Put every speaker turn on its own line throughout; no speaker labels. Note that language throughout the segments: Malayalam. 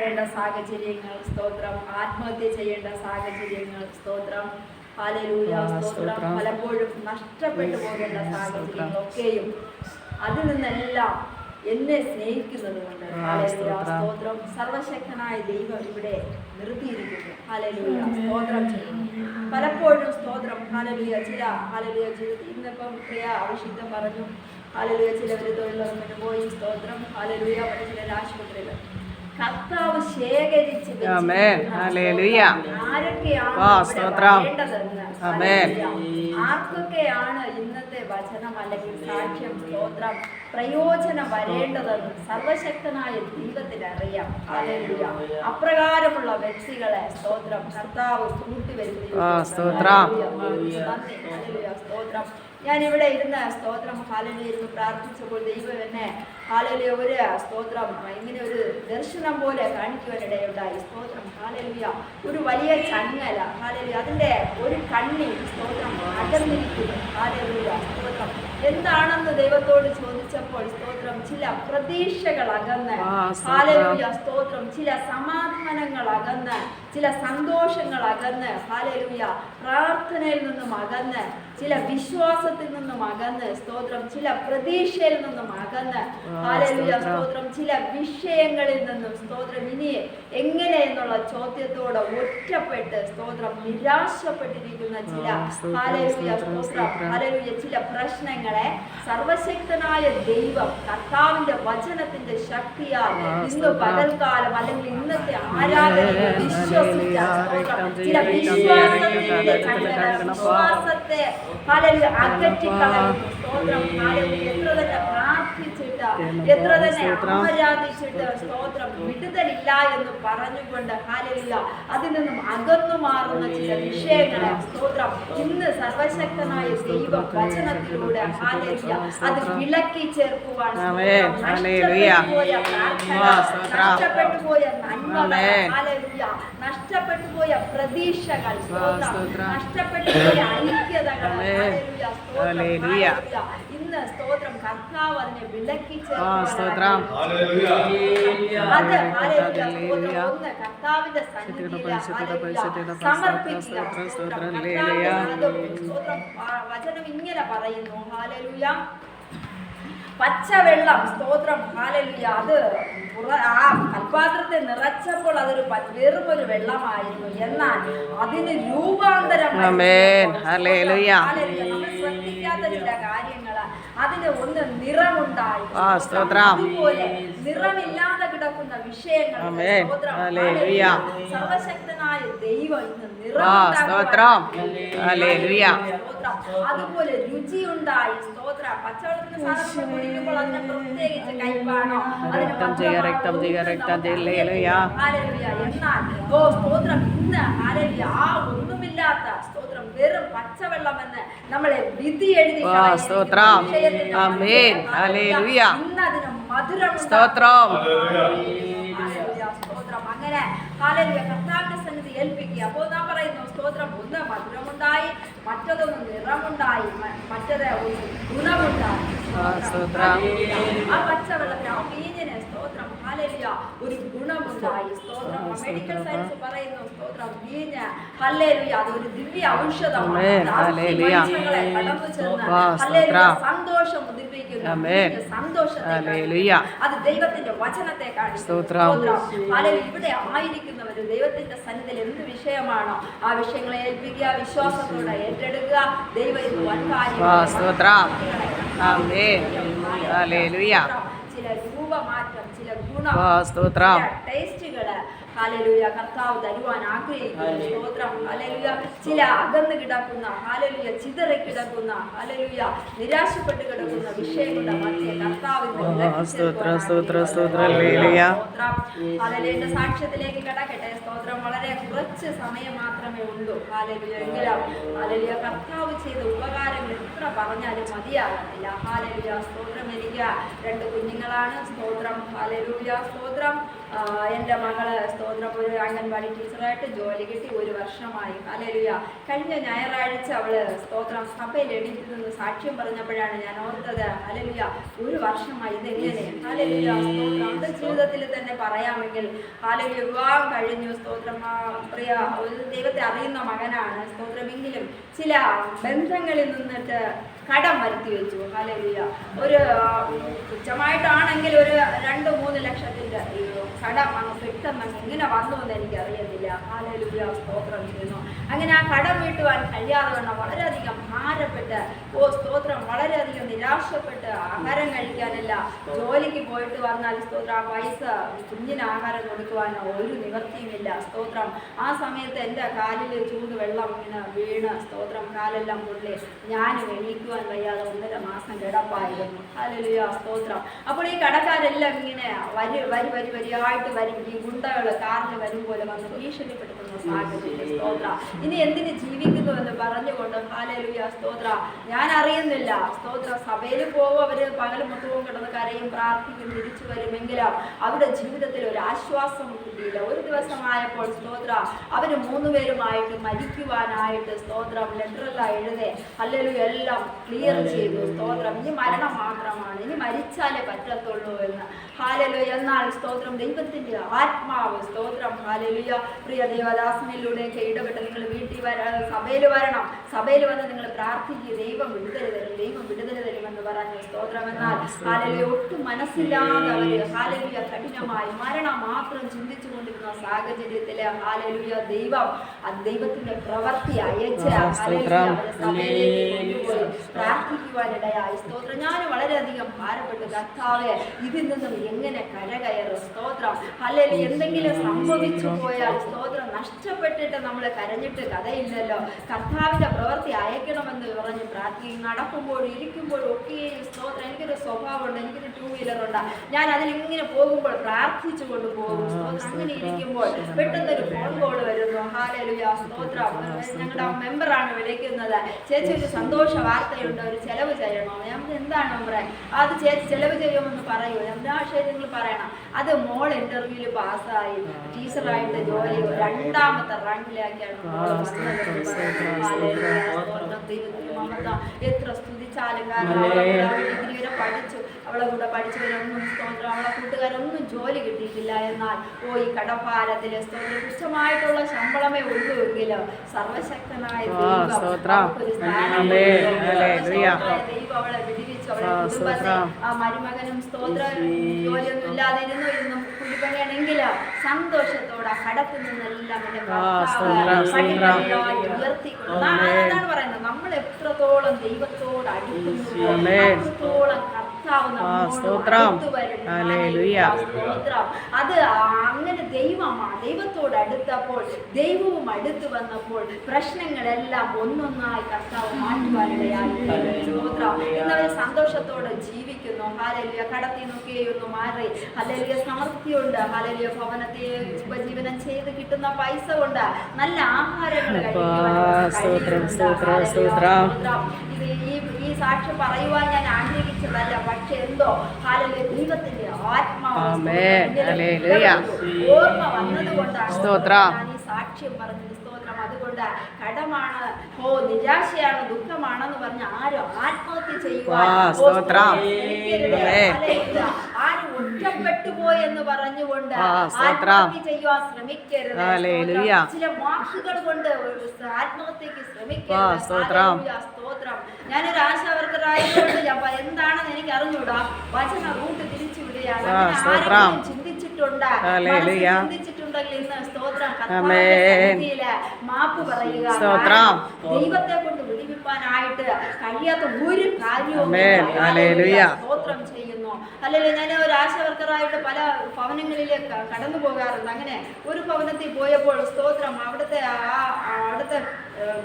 കെട്ടേണ്ട സാഹചര്യങ്ങൾ സ്തോത്രം, ആത്മഹത്യ ചെയ്യേണ്ട സാഹചര്യങ്ങൾ സ്തോത്രം, ഹല്ലേലൂയ സ്തോത്രം, പലപ്പോഴും നഷ്ടപ്പെട്ടു പോകേണ്ട സാഹചര്യങ്ങളൊക്കെയും അതിൽ നിന്നെല്ലാം എന്നെ സ്നേഹിക്കുന്നത് കൊണ്ട് ഹല്ലേലൂയ സ്തോത്രം, സർവശക്തനായ ദൈവം ഇവിടെ നിർത്തിയിരിക്കുന്നു. ഹല്ലേലൂയ സ്തോത്രം ചെയ്യുന്നു. പലപ്പോഴും സ്തോത്രം ഹല്ലേലൂയ ചില ഹല്ലേലൂയ ജീവിതത്തിൽ ഇന്നിപ്പം പ്രിയ അഭിഷിക്തം പറഞ്ഞു ഹല്ലേലൂയ ചിലവർ തൊഴിലുറപ്പിന് പോയി സ്തോത്രം ഹല്ലേലൂയ മറ്റു ചിലർ ആശുപത്രിയിൽ കർത്താവ് ശേഖരിച്ച് ആർക്കൊക്കെയാണ് ഇന്നത്തെ വചനം അല്ലെങ്കിൽ സാക്ഷ്യം സ്തോത്രം പ്രയോജനം വരേണ്ടതെന്ന് സർവശക്തനായ ദൈവത്തിന് അറിയാം. ഹല്ലേലൂയ. അപ്രകാരമുള്ള വ്യക്തികളെ സ്തോത്രം കർത്താവ് കൂട്ടിവരുന്നു. സ്തോത്രം. ഞാനിവിടെ ഇരുന്ന് സ്തോത്രം ഹല്ലേലൂയ ഇരുന്ന് പ്രാർത്ഥിച്ചപ്പോൾ ദൈവം എന്നെ ഹല്ലേലൂയ ഒരു സ്തോത്രം ഇങ്ങനെ ഒരു ദർശനം പോലെ കാണിക്കുവാനിടയുണ്ടായി. സ്തോത്രം ഹല്ലേലൂയ. ഒരു വലിയ ചങ്ങല ഹല്ലേലൂയ, അതിന്റെ ഒരു കണ്ണി സ്തോത്രം അകന്നിരിക്കുന്നു. ഹല്ലേലൂയ സ്തോത്രം. എന്താണെന്ന് ദൈവത്തോട് ചോദിച്ചപ്പോൾ സ്തോത്രം ചില പ്രതീക്ഷകൾ അകന്ന് ഹല്ലേലൂയ സ്തോത്രം, ചില സമാധാനങ്ങൾ അകന്ന്, ചില സന്തോഷങ്ങൾ അകന്ന് ഹല്ലേലൂയ, പ്രാർത്ഥനയിൽ നിന്നും അകന്ന്, ചില വിശ്വാസത്തിൽ നിന്നും അകന്ന് സ്തോത്രം, ചില പ്രതീക്ഷയിൽ നിന്നും അകന്ന് ഹല്ലേലൂയ സ്തോത്രം, ചില വിഷയങ്ങളിൽ നിന്നും സ്തോത്രം ഇനി എങ്ങനെ എന്നുള്ള ചോദ്യത്തോട് ഒറ്റപ്പെട്ട് സ്തോത്രം നിരാശപ്പെട്ടിരിക്കുന്ന ചില ഹല്ലേലൂയ സ്തോത്രം ഹല്ലേലൂയ ചില പ്രശ്നങ്ങളെ സർവശക്തനായ ദൈവം കർത്താവിന്റെ വചനത്തിന്റെ ശക്തിയാൽ ഇന്ന് പകൽക്കാലം അല്ലെങ്കിൽ ഇന്നത്തെ ആരാധനയെ വിശ്വസിച്ച ചില വിശ്വാസത്തെ ഹല്ലേലൂയ അകറ്റിക്കളയുന്നു. സ്തോത്രം ഹല്ലേലൂയ. എത്ര തന്നെ പ്രാർത്ഥിച്ചിട്ട് എത്ര തന്നെ ആരാധിച്ചിട്ട് സ്തോത്രം വിടുതലില്ല എന്ന് പറഞ്ഞുകൊണ്ട് ഹല്ലേലൂയ അതിൽ നിന്നും അകന്നു മാറുന്ന ചില വിഷയങ്ങളെ സ്തോത്രം ഇന്ന് സർവശക്തനായ ദൈവ വചനത്തിലൂടെ ഹല്ലേലൂയ അത് വിളക്കി ചേർക്കുവാൻ നഷ്ടപ്പെട്ടു പോയ നന്മകൾ ഹല്ലേലൂയ, നഷ്ടപ്പെട്ടു പോയ പ്രതീക്ഷകൾ നഷ്ടപ്പെട്ടു പോയ ഐക്യതകൾ ഹല്ലേലൂയ ഇന്ന് സ്തോത്രം കർത്താവ് അതിനെ വിളക്കി ചേർക്കുവാൻ അത് ഹല്ലേലൂയ ഒന്ന് കർത്താവിന്റെ സന്നിധിയിൽ സമർപ്പിക്കുക. വചനം ഇങ്ങനെ പറയുന്നു ഹല്ലേലൂയ, പച്ചവെള്ളം സ്തോത്രം ഹല്ലേലൂയ അത് ആ കൽപാത്രത്തെ നിറച്ചപ്പോൾ അതൊരു വെറുമൊരു വെള്ളമായിരുന്നു, എന്നാൽ അതിന് രൂപാന്തരം ശ്രദ്ധിക്കാത്ത ചില കാര്യങ്ങള് അതിന് ഒന്ന് നിറമുണ്ടായി. അതുപോലെ നിറമില്ലാതെ കിടക്കുന്ന വിഷയങ്ങൾ സർവശക്തനായ ദൈവം ഇന്ന് അതുപോലെ രുചിയുണ്ടായി. സ്തോത്രം പച്ചവെള്ളത്തിന് സാധാരണ കുടിക്കുമ്പോൾ അതിന് പ്രത്യേകിച്ച് കൈപ്പാണോ അതിന് എന്നാൽ സ്തോത്രം ഇന്ന് ഹല്ലേലൂയ ആ ഒന്നുമില്ലാത്ത സ്തോത്രം വെറും പച്ചവെള്ളം എന്ന് നമ്മളെ വിധി എഴുതി ഇന്ന് അതിന് മധുരം സ്തോത്രം അങ്ങനെ ഹല്ലേലൂയ കർത്താവിന്റെ സന്നിധി ഏൽപ്പിക്കുക. അപ്പോൾ നാം പറയുന്നു സ്തോത്രം ഒന്ന് മധുരമുണ്ടായി, മറ്റതൊന്ന് നിറമുണ്ടായി, മറ്റത് ഒരു ഗുണമുണ്ടായി. ആ പച്ചവെള്ളത്തിന് ആ മീനിന് സ്തോത്രം ഹല്ലേലൂയ ഒരു ഗുണമുണ്ടായി. സ്തോത്രം മെഡിക്കൽ സയൻസ് പറയുന്നു സ്തോത്രം മീന് ഹല്ലേലൂയ അതൊരു ദിവ്യ ഔഷധമാണ്. മനുഷ്യങ്ങളെ കടന്നു ചെന്ന് ഹല്ലേലൂയ സന്തോഷം ഉദിപ്പിക്കുന്നു. സന്തോഷത്തെ അത് ദൈവത്തിന്റെ വചനത്തെ കാണിക്കുന്നു. ഹല്ലേലൂയ ഇവിടെ ആയിരിക്കുന്നവര് ദൈവത്തിന്റെ സന്നിധിയിൽ എന്ത് വിഷയമാണോ ആ വിഷയങ്ങളെ ഏൽപ്പിക്കുക, വിശ്വാസത്തോടെ ഏറ്റെടുക്കുക. ദൈവം ഇത് വൻ കാര്യം ചില രൂപമാറ്റം, ചില ഗുണം, ടേസ്റ്റുകള് ഹല്ലേലൂയ കർത്താവ് തരുവാൻ ആഗ്രഹിക്കുന്നു. സ്തോത്രം ഹല്ലേലൂയ ചില അകന്ന് കിടക്കുന്ന ഹല്ലേലൂയ ചിതറി കിടക്കുന്ന ഹല്ലേലൂയ നിരാശപ്പെട്ട് കിടക്കുന്ന വിഷയങ്ങളുടെ മധ്യേ കർത്താവിന്റെ ഹല്ലേലൂയ സാക്ഷ്യത്തിലേക്ക് കടക്കട്ടെ. സ്തോത്രം വളരെ കുറച്ച് സമയം മാത്രമേ ഉള്ളൂ. ഹല്ലേലൂയ എങ്കിലും ഹല്ലേലൂയ കർത്താവ് ചെയ്ത ഉപകാരങ്ങൾ എത്ര പറഞ്ഞാലും മതിയാകത്തില്ല. ഹല്ലേലൂയ സ്തോത്രം. എനിക്ക് 2 കുഞ്ഞുങ്ങളാണ്. സ്തോത്രം ഹല്ലേലൂയ സ്തോത്രം. എൻ്റെ മകള് സ്തോത്രം ഒരു അംഗൻവാടി ടീച്ചറായിട്ട് ജോലി കിട്ടി 1 വർഷമായി. ഹല്ലേലൂയ. കഴിഞ്ഞ ഞായറാഴ്ച അവള് സ്തോത്രം സഭയിൽ എണീറ്റ് നിന്ന് സാക്ഷ്യം പറഞ്ഞപ്പോഴാണ് ഞാൻ ഓർത്തത്, ഹല്ലേലൂയ 1 വർഷമായി ഇതെങ്ങനെ. ഹല്ലേലൂയ സ്തോത്രം. അത് ജീവിതത്തിൽ തന്നെ പറയാമെങ്കിൽ ഹല്ലേലൂയ വിവാഹം കഴിഞ്ഞു സ്തോത്രം, പ്രിയ ഒരു ദൈവത്തെ അറിയുന്ന മകനാണ് സ്തോത്രമെങ്കിലും ചില ബന്ധങ്ങളിൽ നിന്നിട്ട് കടം വരുത്തി വെച്ചു. ഹല്ലേലൂയ ഒരു തുച്ഛമായിട്ടാണെങ്കിൽ ഒരു 2-3 ലക്ഷത്തിൻ്റെ കടം അങ്ങ് പെട്ടെന്ന് എങ്ങനെ വന്നു എന്ന് എനിക്കറിയത്തില്ല. ഹല്ലേലൂയ സ്തോത്രം ചെയ്യുന്നു. അങ്ങനെ ആ കടം വീട്ടുവാൻ കഴിയാതെ വണ്ണം വളരെയധികം ഭാരപ്പെട്ട് സ്തോത്രം വളരെയധികം നിരാശപ്പെട്ട് ആഹാരം കഴിക്കാനില്ല. ജോലിക്ക് പോയിട്ട് വന്നാൽ സ്തോത്രം ആ പൈസ കുഞ്ഞിന് ആഹാരം കൊടുക്കുവാനോ ഒരു നിവർത്തിയുമില്ല. സ്തോത്രം ആ സമയത്ത് എൻ്റെ കാലിൽ ചൂട് വെള്ളം ഇങ്ങനെ വീണ് സ്തോത്രം കാലെല്ലാം പൊള്ളി ഞാൻ എണീക്കുവാൻ വയ്യാതെ 1.5 മാസം കിടപ്പായിരുന്നു. ഹല്ലേലൂയ സ്തോത്രം. അപ്പോൾ ഈ കടക്കാരെല്ലാം ഇങ്ങനെ വരിയായിട്ട് വരും. ഈ ഗുണ്ടകൾ കാറിൽ വരും പോലെ വന്ന് ഭീഷണിപ്പെടുത്തുന്ന സാഹചര്യം. സ്തോത്രം ഇനി എന്തിന് ജീവിക്കുന്നു എന്ന് പറഞ്ഞുകൊണ്ട് ഹല്ലേലൂയ സ്തോത്രം ഞാൻ അറിയുന്നില്ല. സ്തോത്രം സഭയിൽ പോകും, അവര് പകൽ മൊത്തവും കിടന്ന് കരയും പ്രാർത്ഥിക്കും തിരിച്ചു വരുമെങ്കിലും അവരുടെ ജീവിതത്തിൽ ഒരു ആശ്വാസം കിട്ടിയില്ല. ഒരു ദിവസമായപ്പോൾ സ്തോത്രം അവര് 3 പേരുമായിട്ട് മരിക്കുവാനായിട്ട് സ്തോത്രം ലെറ്ററെല്ലാം എഴുതി ഹല്ലേലൂയ എല്ലാം ക്ലിയർ ചെയ്തു. സ്തോത്രം ഇനി മരണം മാത്രമാണ്, ഇനി മരിച്ചാലേ പറ്റത്തുള്ളൂ എന്ന്. ഹല്ലേലൂയ. എന്നാൽ സ്തോത്രം ദൈവത്തിന്റെ ആത്മാവ് സ്തോത്രം ഹല്ലേലൂയ പ്രിയ ദേവദാസനിലൂടെയൊക്കെ ഇടപെട്ട് നിങ്ങൾ വീട്ടിൽ സഭയിൽ വരണം, സഭയിൽ വന്ന് നിങ്ങൾ പ്രാർത്ഥിക്കുക, ദൈവം വിടുതൽ തരും, ദൈവം വിടുതൽ തരുമെന്ന് പറഞ്ഞു. സ്തോത്രം. എന്നാൽ ഹല്ലേലൂയ ഒട്ടും മനസ്സില്ലാതെ അവര് ഹല്ലേലൂയ കഠിനമായി മരണം മാത്രം ചിന്തിച്ചു കൊണ്ടിരുന്ന സാഹചര്യത്തില് ഹല്ലേലൂയ ദൈവം ദൈവത്തിന്റെ പ്രവൃത്തി അയച്ച് പ്രാർത്ഥിക്കുവാനിടയായി. സ്തോത്രം ഞാൻ വളരെയധികം ഭാരപ്പെട്ടു. കർത്താവേ ഇതിൽ നിന്നും എങ്ങനെ കരകയറും. സ്തോത്രം ഹല്ലേലൂയ എന്തെങ്കിലും സംഭവിച്ചു പോയാൽ സ്തോത്രം നഷ്ടപ്പെട്ടിട്ട് നമ്മൾ കരഞ്ഞിട്ട് കഥയില്ലല്ലോ. കർത്താവിന്റെ പ്രവൃത്തി അയക്കണമെന്ന് പറഞ്ഞ് പ്രാർത്ഥിക്കും. നടക്കുമ്പോഴും ഇരിക്കുമ്പോഴും ഒക്കെ സ്തോത്രം എനിക്കൊരു സ്വഭാവമുണ്ട്, എനിക്കൊരു 2 വീലറുണ്ട്, ഞാൻ അതിലിങ്ങനെ പോകുമ്പോൾ പ്രാർത്ഥിച്ചു കൊണ്ട് പോകും. സ്തോത്രം അങ്ങനെ ഇരിക്കുമ്പോൾ പെട്ടെന്നൊരു ഫോൺ കോൾ വരുന്നു. ഹല്ലേലൂയ സ്തോത്രം ഞങ്ങളുടെ മെമ്പറാണ് വിളിക്കുന്നത്, ചേച്ചി ഒരു സന്തോഷ വാർത്തയുണ്ട്, ഒരു ചെലവ് ചെയ്യണോ. ഞാൻ എന്താണ് മെമ്പറെ? അത് ചേച്ചി ചെലവ് ചെയ്യുമെന്ന് പറയൂ. എല്ലാ ആശയങ്ങൾ പറയണം. അത് മോൾ ഇന്റർവ്യൂവിൽ പാസ്സായി ടീച്ചറായിട്ട് ജോലി 2ാമത്തെ റാങ്കിലാക്കിയാണ് എത്ര സ്തുതിച്ചാലും. കാരണം ഡിഗ്രി വരെ പഠിച്ചു, അവളെ കൂടെ പഠിച്ചവരൊന്നും സ്തോത്രം അവളെ കൂട്ടുകാരൊന്നും ജോലി കിട്ടിയിട്ടില്ല. എന്നാൽ ഈ കടഭാരത്തിലെ സ്തോത്രം തുച്ഛമായിട്ടുള്ള ശമ്പളമേ ഉള്ളൂ എങ്കിലും സർവശക്തനായ ദൈവം അവളെ വിടിവിച്ചു. അവളെ കുടുംബത്തെ മരുമകനും സ്തോത്രം ജോലിയൊന്നും ഇല്ലാതിരുന്നു കുടിപ്പണിയാണെങ്കിലോ സന്തോഷത്തോടെ കടത്തിൽ നിന്നെല്ലാം ഉയർത്തിക്കൊണ്ട് അതാണ് പറയുന്നത്. നമ്മൾ എത്രത്തോളം ദൈവത്തോട് അടുക്കുന്നു അത്രത്തോളം കർത്താവ് അത് അങ്ങനെ ദൈവത്തോട് അടുത്തപ്പോൾ ദൈവവും അടുത്ത് വന്നപ്പോൾ പ്രശ്നങ്ങളെല്ലാം ഒന്നൊന്നായി കർത്താവ് മാറ്റുവാനിടയായി. ഇന്നവർ സന്തോഷത്തോടെ ജീവിക്കുന്നു. ഹല്ലേലൂയ കടത്തിൽ നിന്നൊക്കെയൊന്ന് മാറി ഹല്ലേലൂയ സമൃദ്ധിയുണ്ട്. ഹല്ലേലൂയ ഭവനത്തെ ഉപജീവനം ചെയ്ത് കിട്ടുന്ന പൈസ കൊണ്ട് നല്ല ആഹാരങ്ങൾ ഈ സാക്ഷ്യം പറയുവാൻ ഞാൻ ആഗ്രഹിച്ചതല്ല, പക്ഷെ എന്തോ ഹല്ലേലൂയ ദൈവത്തിന്റെ ആത്മാവ് ഓർമ്മ വന്നതുകൊണ്ടാണ് ഞാൻ ഈ സാക്ഷ്യം പറഞ്ഞത്. സ്തോത്രം. അതുകൊണ്ട് കടമാണ് നിരാശയാണ് ദുഃഖമാണെന്ന് പറഞ്ഞ ആരും ആത്മഹത്യ ചെയ്യുവാൻ ആരും ഒറ്റപ്പെട്ടു പോയെന്ന് പറഞ്ഞുകൊണ്ട് ആത്മഹത്യ ചെയ്യുവാൻ ശ്രമിക്കരുത്. ചില വാക്കുകൾ കൊണ്ട് ആത്മഹത്യക്ക് ശ്രമിക്കരുത്. സ്തോത്രം. ഞാനൊരു ആശാവർക്കറായതുകൊണ്ട് എന്താണെന്ന് എനിക്ക് അറിഞ്ഞൂടാ. വചന റൂട്ട് തിരിച്ചു വിടുകയാണ്. ചിന്തിച്ചിട്ടുണ്ട് ചിന്തിച്ചിട്ടുണ്ടെങ്കിൽ ഇന്ന് സ്തോത്രം മാപ്പ് പറയുക. ദൈവത്തെ കൊണ്ട് വിടിവിപ്പാനായിട്ട് കഴിയാത്ത ഒരു കാര്യവും സ്തോത്രം ചെയ്യുന്നു. അല്ലെങ്കിൽ ഞാൻ ഒരു ആശാവർക്കറായിട്ട് പല ഭവനങ്ങളിലേക്ക് കടന്നു പോകാറുണ്ട്. അങ്ങനെ ഒരു ഭവനത്തിൽ പോയപ്പോൾ സ്തോത്രം അവിടുത്തെ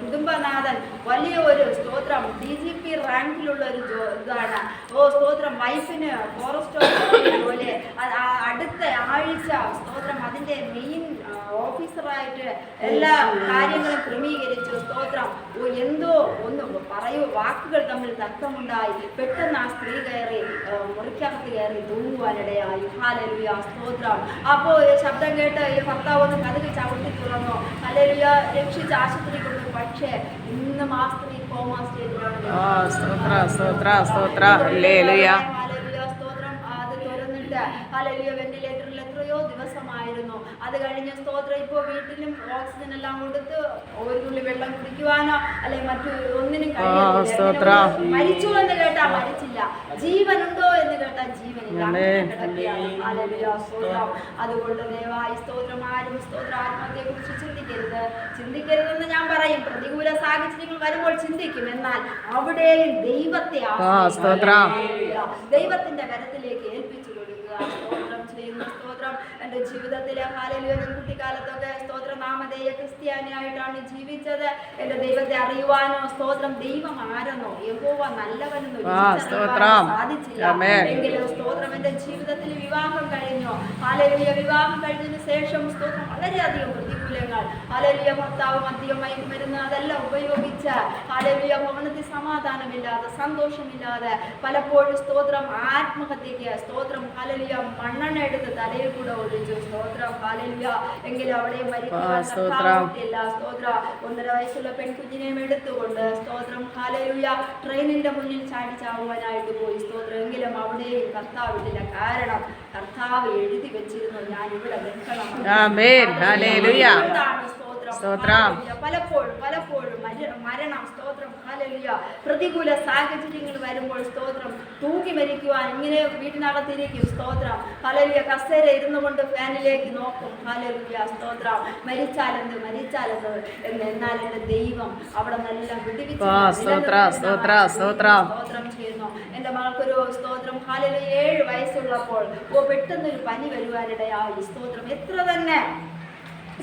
കുടുംബനാഥൻ വലിയ ഒരു സ്തോത്രം DGP റാങ്കിലുള്ള ഒരു ഇതാണ്. സ്തോത്രം വൈഫിന് ഫോറസ്റ്റ് പോലെ അടുത്ത ആഴ്ച സ്തോത്രം അതിന് ബാങ്കിന്റെ മെയിൻ ഓഫീസറായിട്ട് എല്ലാ കാര്യങ്ങളും ക്രമീകരിച്ചു. സ്തോത്രം. എന്തോ ഒന്ന് വാക്കുകൾ തമ്മിൽ തർക്കമുണ്ടായി. പെട്ടെന്ന് ആ സ്ത്രീ കയറി മുറിക്കകത്ത് കയറി തൂങ്ങുവാനിടയായി. ഹല്ലേലൂയ, സ്തോത്രം. അപ്പോ ശബ്ദം കേട്ട് ഈ ഭർത്താവ് ഒന്ന് കതക് ചവിട്ടി തുറന്നു. ഹല്ലേലൂയ, രക്ഷിച്ച് ആശുപത്രി കൊണ്ടു. പക്ഷേ ഇന്നും ആ സ്ത്രീ കോമാ സ്റ്റേജിലാണ്. അത് തുറന്നിട്ട് ഹല്ലേലൂയ വെന്റിലേറ്ററിൽ എത്രയോ ദിവസമായിരുന്നു. അത് കഴിഞ്ഞ് സ്തോത്രം ഇപ്പോൾ വീട്ടിലും ഓക്സിജൻ എല്ലാം കൊടുത്ത് ഒരു തുള്ളി വെള്ളം കുടിക്കുവാനോ അല്ലെ മറ്റു ഒന്നിനും കഴിയില്ല. മരിച്ചു എന്ന് കേട്ടാ മരിച്ചില്ല, ജീവനുണ്ടോ എന്ന് കേട്ടാ ജീവനില്ല. അതുകൊണ്ട് ദയവായി സ്തോത്രം ആരും ആത്മഹത്യയെ കുറിച്ച് ചിന്തിക്കരുതെന്ന് ഞാൻ പറയും. പ്രതികൂല സാഹചര്യങ്ങൾ വരുമ്പോൾ ചിന്തിക്കും, എന്നാൽ അവിടെയും ദൈവത്തെ ദൈവത്തിന്റെ കരത്തിലേക്ക് ഏൽപ്പിച്ചു കൊടുക്കുക. സ്തോത്രം ചെയ്യുന്ന സ്തോത്രം. എൻ്റെ ജീവിതത്തിലെ ഹല്ലേലൂയ കുട്ടിക്കാലത്തൊക്കെ സ്തോത്രം നാമധേയ ക്രിസ്ത്യാനിയായിട്ടാണ് ജീവിച്ചത്. എൻ്റെ ദൈവത്തെ അറിയുവാനോ സ്തോത്രം ദൈവം ആരെന്നോ യഹോവ നല്ലവനെന്നോ സാധിച്ചില്ല. എങ്കിലും സ്തോത്രം എൻ്റെ ജീവിതത്തിൽ വിവാഹം കഴിഞ്ഞു. ഹല്ലേലൂയ വിവാഹം കഴിഞ്ഞതിന് ശേഷം സ്തോത്രം വളരെയധികം പ്രതികൂലങ്ങൾ. ഹല്ലേലൂയ ഭർത്താവ് മദ്യം മയക്കുമരുന്ന് അതെല്ലാം ഉപയോഗിച്ച് ഹല്ലേലൂയ ഭവനത്തിൽ സമാധാനമില്ലാതെ സന്തോഷമില്ലാതെ പലപ്പോഴും സ്തോത്രം ആത്മഹത്യക്ക് സ്തോത്രം ഹല്ലേലൂയ മണ്ണെണ്ണ എടുത്ത് തലയിൽ കൂടെ ഒഴിച്ചു. സ്തോത്രം ഹല്ലേലൂയ. എങ്കിലും അവിടെ മരിക്കുവാൻ സ്തോത്രം. 1.5 വയസ്സുള്ള പെൺകുഞ്ഞിനെയും എടുത്തുകൊണ്ട് സ്തോത്രം ഹല്ലേലൂയ ട്രെയിനിന്റെ മുന്നിൽ ചാടിച്ചാവുവാനായിട്ട് പോയി. സ്തോത്രം. എങ്കിലും അവിടെയും കർത്താവില്ല. കാരണം കർത്താവ് എഴുതി വെച്ചിരുന്നു, ഞാൻ ഇവിടെ നിൽക്കണം. പലപ്പോഴും മരണം സ്തോത്രം ഹല്ലേലൂയ പ്രതികൂല സാഹചര്യങ്ങൾ വരുമ്പോൾ സ്തോത്രം തൂങ്ങി മരിക്കുവാൻ ഇങ്ങനെ വീട്ടിനകത്തിരിക്കും. സ്തോത്രം ഹല്ലേലൂയ കസേര ഇരുന്നു കൊണ്ട് ഫാനിലേക്ക് നോക്കും. ഹല്ലേലൂയ സ്തോത്രം. മരിച്ചാലെന്ത് എന്നാൽ എൻ്റെ ദൈവം അവിടെ നല്ല വിടുവിച്ചു സ്തോത്രം ചെയ്യുന്നു. എൻ്റെ മകൾക്കൊരു സ്തോത്രം ഹല്ലേലൂയ 7 വയസ്സുള്ളപ്പോൾ പെട്ടെന്നൊരു പനി വരുവാനിടയായി. സ്തോത്രം എത്ര തന്നെ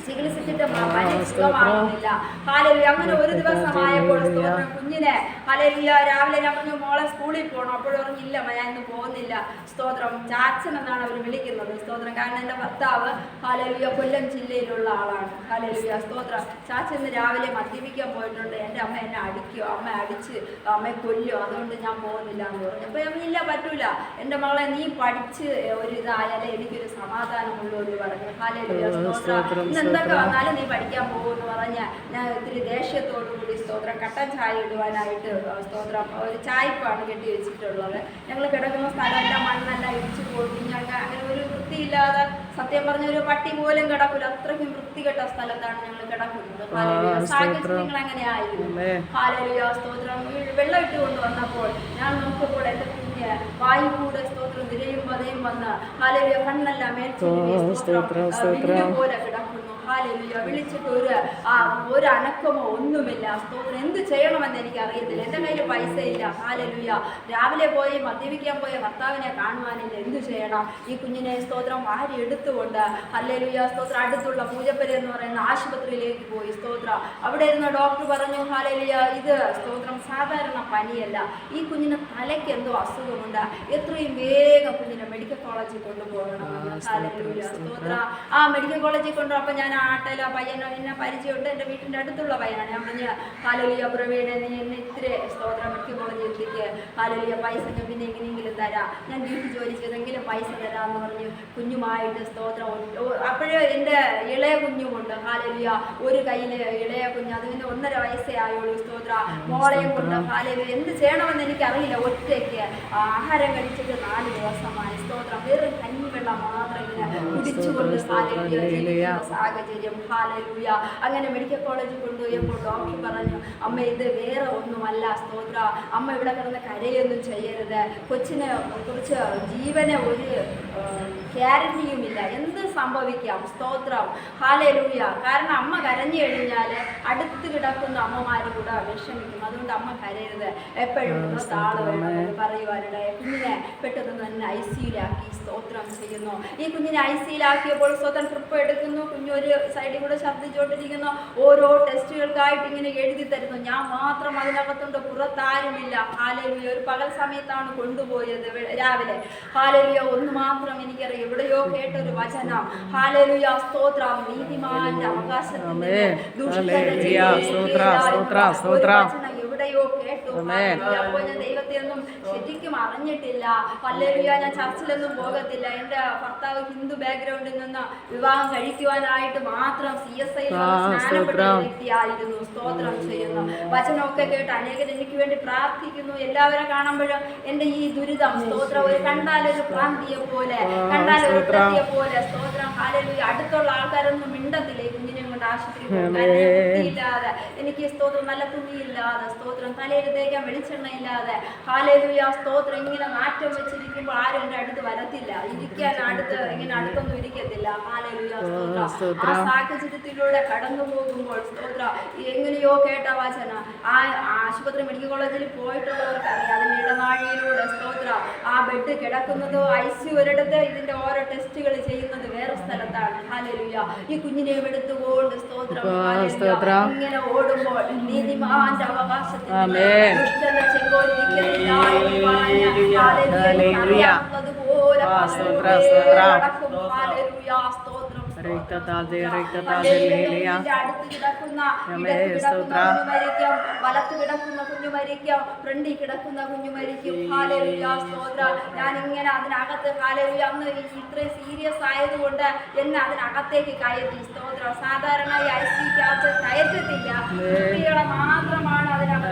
ചികിത്സിച്ചിട്ട് പനി സുഖമാകുന്നില്ല. ഹല്ലേലൂയ. അങ്ങനെ ഒരു ദിവസമായപ്പോൾ സ്തോത്രം കുഞ്ഞിനെ ഹല്ലേലൂയ രാവിലെ ഞാൻ പറഞ്ഞു മോളെ സ്കൂളിൽ പോകണം. അപ്പോഴും പറഞ്ഞില്ല ഞാൻ ഇന്ന് പോകുന്നില്ല. സ്തോത്രം ചാച്ചൻ എന്നാണ് അവർ വിളിക്കുന്നത്. സ്തോത്രം. കാരണം എൻ്റെ ഭർത്താവ് ഹല്ലേലൂയ കൊല്ലം ജില്ലയിലുള്ള ആളാണ്. ഹല്ലേലൂയ സ്തോത്രം. ചാച്ചൻ ഇന്ന് രാവിലെ മദ്യപിക്കാൻ പോയിട്ടുണ്ട്. എൻ്റെ അമ്മ എന്നെ അടിക്കുമോ, അമ്മ അടിച്ച് അമ്മയെ കൊല്ലുമോ, അതുകൊണ്ട് ഞാൻ പോകുന്നില്ല എന്ന് പറഞ്ഞു. അപ്പോൾ ഞാൻ ഇല്ല പറ്റൂല, എൻ്റെ മകളെ നീ പഠിച്ച് ഒരു ഇതായാലേ എനിക്കൊരു സമാധാനമുള്ളൂ എന്ന് പറഞ്ഞു. ഹല്ലേലൂയ സ്തോത്രം. എന്തൊക്കെ വന്നാലും നീ പഠിക്കാൻ പോകുമെന്ന് പറഞ്ഞ് ഞാൻ ഒത്തിരി ദേഷ്യത്തോടു കൂടി സ്തോത്രം കട്ടൻ ചായ ഇടുവാനായിട്ട് സ്തോത്രം ഒരു ചായപ്പാണ് കെട്ടി വെച്ചിട്ടുള്ളത്. ഞങ്ങൾ കിടക്കുന്ന സ്ഥലമെല്ലാം മണ്ണെല്ലാം ഇടിച്ചു പോയി. ഞങ്ങൾക്ക് അങ്ങനെ ഒരു വൃത്തിയില്ലാതെ സത്യം പറഞ്ഞ ഒരു പട്ടി പോലും കിടക്കില്ല, അത്രയ്ക്കും വൃത്തികെട്ട സ്ഥലത്താണ് ഞങ്ങൾ കിടക്കുന്നത്. സാഹചര്യങ്ങൾ അങ്ങനെ ആയിരുന്നു. ഹല്ലേലൂയ സ്തോത്രം. വെള്ളം ഇട്ട് കൊണ്ടുവന്നപ്പോൾ ഞാൻ നോക്കുമ്പോൾ എൻ്റെ കുഞ്ഞ് വായു കൂടെ സ്തോത്രം നിരയും പതയും വന്ന് ഹല്ലേലൂയ കണ്ണെല്ലാം പോലെ കിടക്കുന്നു. ഹല്ലേലൂയ വിളിച്ചിട്ട് ഒരു അനക്കമോ ഒന്നുമില്ല. സ്തോത്രം. എന്ത് ചെയ്യണമെന്ന് എനിക്ക് അറിയത്തില്ല. എൻ്റെ കയ്യിൽ പൈസ ഇല്ല. ഹല്ലേലൂയ രാവിലെ പോയി മദ്യപിക്കാൻ പോയ ഭർത്താവിനെ കാണുവാനില്ല. എന്ത് ചെയ്യണം? ഈ കുഞ്ഞിനെ സ്തോത്രം വാരി എടുത്തുകൊണ്ട് ഹല്ലേലൂയ സ്തോത്രം അടുത്തുള്ള പൂജപ്പര എന്ന് പറയുന്ന ആശുപത്രിയിലേക്ക് പോയി. സ്തോത്രം. അവിടെ ഇരുന്ന ഡോക്ടർ പറഞ്ഞു ഹല്ലേലൂയ ഇത് സ്തോത്രം സാധാരണ പനിയല്ല, ഈ കുഞ്ഞിന് തലയ്ക്ക് എന്തോ അസുഖമുണ്ട്, എത്രയും വേഗം കുഞ്ഞിനെ മെഡിക്കൽ കോളേജിൽ കൊണ്ടുപോകണം. ഹല്ലേലൂയ സ്തോത്രം. ആ മെഡിക്കൽ കോളേജിൽ കൊണ്ടുപോകും. അപ്പം ഞാൻ ആട്ടല പയ്യനോ എന്നെ പരിചയമുണ്ട്, എൻ്റെ വീട്ടിൻ്റെ അടുത്തുള്ള പയ്യനാണ്. ഞാൻ പറഞ്ഞ ഹല്ലേലൂയ പ്രവീണ നീ എന്നെ ഇത്തിരി സ്തോത്രം മെഡിക്കൽ കോളേജിൽ എത്തിക്ക്. ഹല്ലേലൂയ പൈസ ഞാൻ പിന്നെ എങ്ങനെയെങ്കിലും തരാം, ഞാൻ വീട്ടിൽ ജോലി ചെയ്തെങ്കിലും പൈസ തരാമെന്ന് പറഞ്ഞു കുഞ്ഞുമായിട്ട് സ്തോത്രം. അപ്പോഴേ എൻ്റെ ഇളയ കുഞ്ഞുമുണ്ട്. ഹല്ലേലൂയ ഒരു കയ്യിൽ ഇളയ കുഞ്ഞ്, അത് പിന്നെ 1.5 വയസ്സേ ആയുള്ളൂ. സ്തോത്രം. മോളെയും കൊണ്ട് ഹല്ലേലൂയ എന്ത് ചെയ്യണമെന്ന് എനിക്കറിയില്ല. ഒറ്റയ്ക്ക് ആഹാരം കഴിച്ചിട്ട് 4 ദിവസമായി. സ്തോത്രം. വെറും കഞ്ഞിവെള്ളം മാത്രം ഇങ്ങനെ കുടിച്ചുകൊണ്ട് സാഹചര്യം. ഹല്ലേലൂയ. അങ്ങനെ മെഡിക്കൽ കോളേജിൽ കൊണ്ടുപോയപ്പോൾ ഡോക്ടർ പറഞ്ഞു അമ്മ ഇത് വേറെ ഒന്നുമല്ല. സ്തോത്ര. അമ്മ ഇവിടെ കിടന്ന് കരയൊന്നും ചെയ്യരുത്, കൊച്ചിനെ കുറിച്ച് ജീവനെ ഒരു ഗ്യാരണ്ടിയുമില്ല, എന്ത് സംഭവിക്കാം. സ്തോത്രം. ഹല്ലേലൂയ. കാരണം അമ്മ കരഞ്ഞു കഴിഞ്ഞാൽ അടുത്ത് കിടക്കുന്ന അമ്മമാർ കൂടെ വിഷമിക്കും. അതുകൊണ്ട് അമ്മ കരയരുത്, എപ്പോഴും താള് വേണമെന്ന് പറയുവാനിടയെ കുഞ്ഞിനെ പെട്ടെന്ന് തന്നെ ICUലാക്കി. സ്തോത്രം ചെയ്യുന്നു. ഈ കുഞ്ഞിനെ ICUലാക്കിയപ്പോൾ സ്വതന്ത്രം ട്രിപ്പ് എടുക്കുന്നു. കുഞ്ഞൊരു സൈഡിൽ കൂടെ ഛർദ്ദിച്ചോണ്ടിരിക്കുന്നു. ഓരോ ടെസ്റ്റുകൾക്കായിട്ട് ഇങ്ങനെ എഴുതി തരുന്നു. ഞാൻ മാത്രം അതിനകത്തുണ്ട്, പുറത്താരുമില്ല. ഹല്ലേലൂയ. ഒരു പകൽ സമയത്താണ് കൊണ്ടുപോയത് രാവിലെ. ഹല്ലേലൂയ. ഒന്ന് മാത്രം മാത്രം എനിക്കറിയാം. എവിടെയോ കേട്ടൊരു വചനം, ഹല്ലേലൂയ സ്തോത്രം, നീതിമാന്റെ അവകാശത്തിൽ നിന്ന് ദുഷ്ടന്റെ എവിടെയോ കേട്ടു. അപ്പോൾ ഞാൻ ദൈവത്തെ ഒന്നും ശരിക്കും അറിഞ്ഞിട്ടില്ല. ഹല്ലേലൂയ, ഞാൻ ചർച്ചിലൊന്നും പോകത്തില്ല. എന്റെ ഭർത്താവ് ഹിന്ദു ബാക്ക്ഗ്രൗണ്ടിൽ നിന്ന് വിവാഹം കഴിക്കുവാനായിട്ട് മാത്രം CSI സ്നാനപ്പെട്ട വ്യക്തിയായിരുന്നു. സ്തോത്രം ചെയ്യുന്നു. വചനമൊക്കെ കേട്ട് അനേകർ എനിക്ക് വേണ്ടി പ്രാർത്ഥിക്കുന്നു. എല്ലാവരും കാണുമ്പോഴും എന്റെ ഈ ദുരിതം, സ്തോത്രം, ഒരു കണ്ടാലൊരു ഭ്രാന്തിയെ പോലെ, കണ്ടാലൊരു വൃത്തിയെ പോലെ, സ്തോത്രം, ഹല്ലേലൂയ. അടുത്തുള്ള ആൾക്കാരൊന്നും മിണ്ടത്തില്ല ഈ കുഞ്ഞിനെ കൊണ്ട് ആശുപത്രി ഇല്ലാതെ, എനിക്ക് സ്തോത്രം നല്ല തുണിയില്ലാതെ, സ്തോത്രം, തലയിൽ തേക്കാൻ വെളിച്ചെണ്ണ ഇല്ലാതെ, ഹല്ലേലൂയ സ്തോത്രം, ഇങ്ങനെ നാറ്റം വെച്ചിരിക്കുമ്പോൾ ആരും എൻ്റെ അടുത്ത് വരത്തില്ല, ഇരിക്കാൻ ഇങ്ങനെ അടുത്തൊന്നും ഇരിക്കത്തില്ല. ഹല്ലേലൂയ സ്തോത്രം. ആ സാഹചര്യത്തിലൂടെ കടന്നു പോകുമ്പോൾ, സ്തോത്രം, എങ്ങനെയോ കേട്ട വചന ആ ആശുപത്രി മെഡിക്കൽ കോളേജിൽ പോയിട്ടുള്ളവർക്ക് അറിയാം. അതിൻ്റെ ഇടനാഴിയിലൂടെ, സ്തോത്രം, ആ ബെഡ് കിടക്കുന്നതോ ICU ഒരിടത്ത്, ഇതിന്റെ ഓരോ ടെസ്റ്റുകൾ ചെയ്യുന്നത് വേറെ സ്ഥലത്താണ്. ഹല്ലേലൂയ. ഈ കുഞ്ഞിനെ എടുത്തുകൊണ്ട്, സ്തോത്രം, ഇങ്ങനെ ഓടുമ്പോൾ നീതിമാന്റെ അവകാശത്തിൽ ദുഷ്ടന്റെ ചെങ്കോൽ ഇരിക്കുന്നില്ല എന്ന് പറഞ്ഞ ഹല്ലേലൂയ നടക്കും. ഹല്ലേലൂയ സ്തോത്രം. അടുത്ത് കിടക്കുന്ന മരിക്കും, വലത്ത് കിടക്കുന്ന കുഞ്ഞു മരിക്കും, ഫ്രണ്ടിൽ കിടക്കുന്ന കുഞ്ഞു മരിക്കും. ഹല്ലേലൂയ സ്തോത്രം. ഞാനിങ്ങനെ അതിനകത്ത്, ഹല്ലേലൂയ, അന്ന് ഇത്രയും സീരിയസ് ആയതുകൊണ്ട് എന്നെ അതിനകത്തേക്ക് കയറ്റി. സ്തോത്രം. സാധാരണ ICU കയറ്റത്തില്ല, കുട്ടികളെ മാത്രമാണ് അതിനകത്ത്.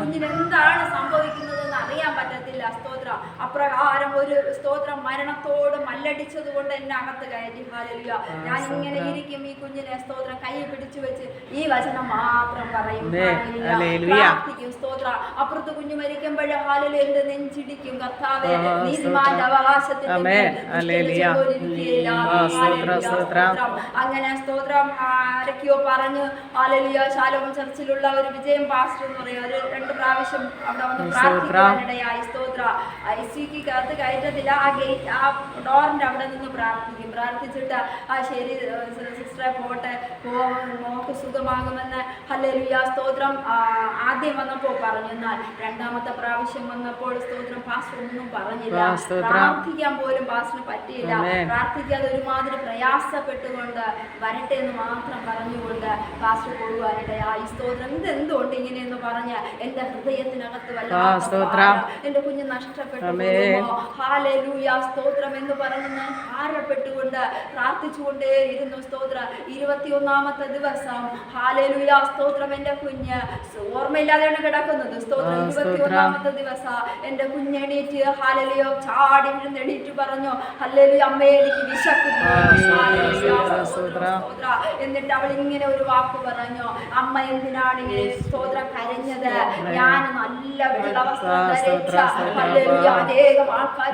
കുഞ്ഞിന് എന്താണ് സംഭവിക്കുന്നതെന്ന് അറിയാൻ പറ്റത്തില്ല. സ്തോത്രം. അപ്രകാരം ഒരു, സ്തോത്രം, മരണത്തോട് മല്ലടിച്ചത് കൊണ്ട് എന്നെ അകത്ത് കയറ്റി. ഹല്ലേലൂയ. ഞാൻ ഇങ്ങനെ ഇരിക്കും, ഈ കുഞ്ഞിനെ, സ്തോത്രം, കൈ പിടിച്ചു വെച്ച് ഈ വചനം മാത്രം പറയും, പ്രാർത്ഥിക്കും. സ്തോത്രം. അപ്പുറത്ത് കുഞ്ഞു മരിക്കുമ്പോൾ ഹല്ലേലൂയ എന്റെ നെഞ്ചിടിക്കും. കർത്താവേ, നീതിമാന്റെ അവകാശത്തിൽ അങ്ങനെ, സ്തോത്രം, ആരൊക്കെയോ പറഞ്ഞു. ഹല്ലേലൂയ. ശാലോം ചർച്ചിലുള്ള ഒരു വിജയം പാസ്റ്റർ എന്ന് പറയും, ഒരു 2 പ്രാവശ്യം അവിടെ വന്ന് പ്രാർത്ഥിക്കാനിടയായി. സ്തോത്രം. ICUക്ക് അകത്ത് കയറ്റത്തില്ല, ആ ഗേറ്റ്, ആ ഡോറിന്റെ അവിടെ നിന്ന് പ്രാർത്ഥിക്കും. പ്രാർത്ഥിച്ചിട്ട് ആ ശരി സിസ്റ്ററെ പോട്ടെ, മോക്ക് സുഖമാകുമെന്ന്, ഹല്ലേലൂയ സ്തോത്രം, ആദ്യം വന്നപ്പോൾ പറഞ്ഞു. എന്നാൽ 2ാമത്തെ പ്രാവശ്യം വന്നപ്പോൾ, സ്തോത്രം, പാസ്റ്റർ ഒന്നും പറഞ്ഞില്ല. പ്രാർത്ഥിക്കാൻ പോലും പാസ്റ്ററിന് പറ്റിയില്ല. പ്രാർത്ഥിക്കാതെ ഒരുമാതിരി പ്രയാസപ്പെട്ടുകൊണ്ട് വരട്ടെ എന്ന് മാത്രം പറഞ്ഞുകൊണ്ട് പാസ്റ്റർ പോകുവാനിടയായി. സ്തോത്രം. ഇതെന്തുകൊണ്ട് ഇങ്ങനെയെന്ന് പറഞ്ഞ് എന്റെ ഹൃദയത്തിനകത്ത് എന്റെ കുഞ്ഞ് നഷ്ടപ്പെട്ടു. ഹല്ലേലൂയ സ്തോത്രം എന്ന് പറഞ്ഞ് ഞാൻ ഭാരപ്പെട്ടുകൊണ്ട് പ്രാർത്ഥിച്ചുകൊണ്ടേ ഇരുന്നു. സ്തോത്രം. 21ാമത്തെ ദിവസം, ഹല്ലേലൂയ സ്തോത്രം, എന്റെ കുഞ്ഞ് ഓർമ്മയില്ലാതെയാണ് കിടക്കുന്നത്. സ്തോത്രം. 21ാമത്തെ ദിവസം എന്റെ കുഞ്ഞെണീറ്റ്, ഹല്ലേലൂയ, ചാടി എഴുന്നേറ്റ് പറഞ്ഞു, ഹല്ലേലൂയ, അമ്മേ എനിക്ക് വിശക്കുന്നു. എന്നിട്ട് അവൾ ഇങ്ങനെ ഒരു വാക്ക് പറഞ്ഞു, അമ്മ എന്തിനാണ് ഇങ്ങനെ, സ്തോത്രം, കരഞ്ഞത്? ഞാൻ നല്ല വെള്ളവസ്ത്രം ധരിച്ച, ഹല്ലേലൂയ, അനേകം ആൾക്കാർ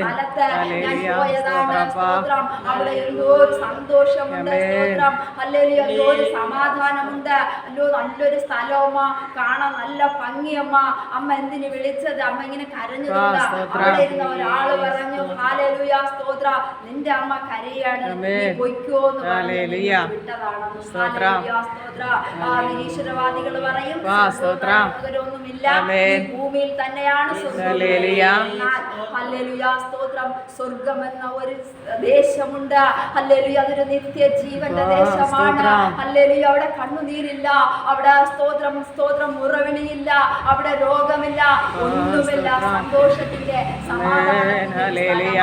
സ്ഥലത്ത് ഞാൻ പോയതാണ്. സ്തോത്രം. അവിടെ എന്തോ ഒരു സന്തോഷമുണ്ട്. സ്തോത്രം. ഹല്ലേലൂയ. എന്തോ ഒരു സമാധാനമുണ്ട്. അല്ലോ, നല്ലൊരു സ്ഥലമമ്മ, കാണാൻ നല്ല ഭംഗിയമ്മ. അമ്മ എന്തിനു വിളിച്ചത്? അമ്മ ഇങ്ങനെ കരഞ്ഞതുകൊണ്ട് അവിടെ ഇരുന്ന ഒരാള് പറഞ്ഞു, ഹല്ലേലൂയ സ്തോത്രം, നിന്റെ അമ്മ കരയാണ്, നീ പൊയ്ക്കോ എന്ന് പറഞ്ഞു വിട്ടതാണെന്ന്. ഹല്ലേലൂയ സ്തോത്രം. നിരീശ്വരവാദികൾ പറയും ഒന്നുമില്ല, ഭൂമിയിൽ തന്നെയാണ് സ്വർഗ്ഗം. ഹല്ലേലൂയ സ്തോത്രം. സ്വർഗം എന്ന ഒരു ദേശമുണ്ട്. ഹല്ലേലൂയ. അതൊരു നിത്യജീവന്റെ ദേശമാണ്. ഹല്ലേലൂയ. അവിടെ കണ്ണുനീരില്ല, അവിടെ, സ്തോത്രം, സ്തോത്രം, മുറവിളിയില്ല, അവിടെ രോഗമില്ല, ഒന്നുമില്ല. സന്തോഷത്തിന്റെ, സമാധാനത്തിന്റെ. ഹല്ലേലൂയ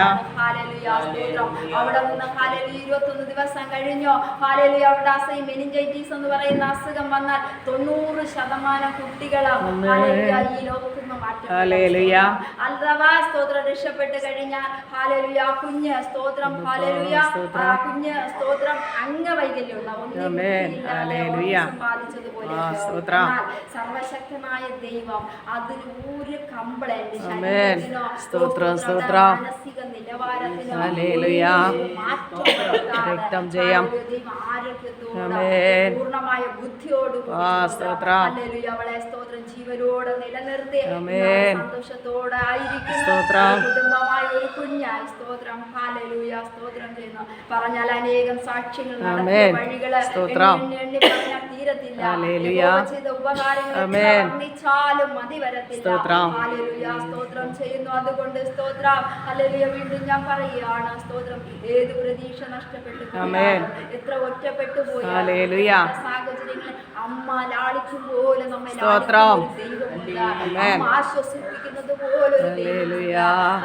സ്തോത്രം. അവിടെ നിന്ന്, ഹല്ലേലൂയ, 21 ദിവസം കഴിഞ്ഞു. ഹല്ലേലൂയ. അവിടെ മെനിഞ്ചൈറ്റിസ് എന്ന് പറയുന്ന അസുഖം വന്നാൽ 90% കുട്ടികളും ഈ ലോകത്ത് നിന്ന് മാറ്റി. അഥവാ സ്തോത്രം രക്ഷപ്പെട്ട് കഴിഞ്ഞാൽ, ഹല്ലേലൂയ, കുഞ്ഞ്, സ്തോത്രം, ഹല്ലേലൂയ, കുഞ്ഞ്, സ്തോത്രം, അംഗവൈകല്യമുള്ള ബാധിച്ചതുപോലെ. സർവശക്തനായ ദൈവം അതിന് ഒരു കംപ്ലൈന്റ്, മാനസിക നിലവാരത്തിനോ
ഹല്ലേലൂയ. രക്തം ജയം. ആമേൻ.
പൂർണ്ണമായ ബുദ്ധിയോട്
സ്തോത്രം.
അവളെ സ്തോത്രം ജീവനോടെ നിലനിർത്തി
ആമേൻ.
സന്തോഷത്തോടെ ആയിരിക്കും
സ്തോത്രം.
കുടുംബമായ ഒരു കുഞ്ഞായി സ്തോത്രം ഹല്ലേലൂയ സ്തോത്രം ചെയ്യുന്നു. പറഞ്ഞാൽ അനേകം സാക്ഷ്യങ്ങൾ നടത്തിയ
ആമേൻ.
വഴികള്
സ്തോത്രം.
എണ്ണി പറഞ്ഞാൽ തീരത്തില്ല.
ഹല്ലേലൂയ.
യഹോവ ചെയ്ത ഉപകാരങ്ങൾ
ആമേൻ.
വർണ്ണിച്ചാലും മതി വരത്തില്ല.
സ്തോത്രം.
ഹല്ലേലൂയ സ്തോത്രം ചെയ്യുന്നു. അതുകൊണ്ട് സ്തോത്രം ഹല്ലേലൂയ. വീണ്ടും ഞാൻ പറയുകയാണ് സ്തോത്രം. ഏത് പ്രതീക്ഷ നഷ്ടപ്പെട്ടു
ആമേൻ.
എത്ര ഒറ്റപ്പെട്ടു പോയി
ഹല്ലേലൂയ.
സാഹചര്യങ്ങളിൽ അമ്മ ലാളിക്കും പോലെ നമ്മെ
സ്തോത്രം.
ദൈവമുണ്ട്.
ആമേൻ.
അമ്മ ആശ്വസിപ്പിക്കുന്നത് പോലെ ഒരു
ഹല്ലേലൂയ.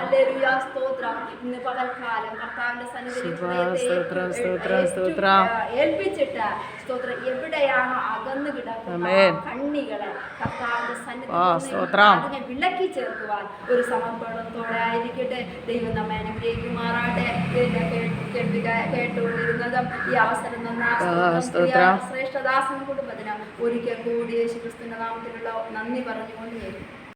ഹല്ലേലൂയ സ്തോത്രം. ഇന്ന് പകൽക്കാലം കർത്താവിന്റെ സന്നിധിയിൽ
സ്തോത്രം, സ്തോത്രം, സ്തോത്രം.
ഏൽപ്പിച്ചിട്ട് സ്തോത്രം എവിടെയാണോ അകന്നു കിടക്കുന്ന
ആമേൻ.
കണ്ണികളെ കർത്താവിന്റെ
സ്തോത്രം.
അതിനെ വിളക്കി ചേർക്കുവാൻ ഒരു സമർപ്പണത്തോടെ ആയിരിക്കട്ടെ. ദൈവം നമ്മെ അനുഗ്രഹിക്കുമാറാട്ടെ. കേട്ടുകൊണ്ടിരുന്നതും ഈ അവസരം
സ്തോത്രം.
ശ്രേഷ്ഠദാസൻ കുടുംബത്തിന് ഒരിക്കൽ കൂടി യേശുക്രിസ്തുവിന്റെ നാമത്തിലുള്ള നന്ദി പറഞ്ഞുകൊണ്ട്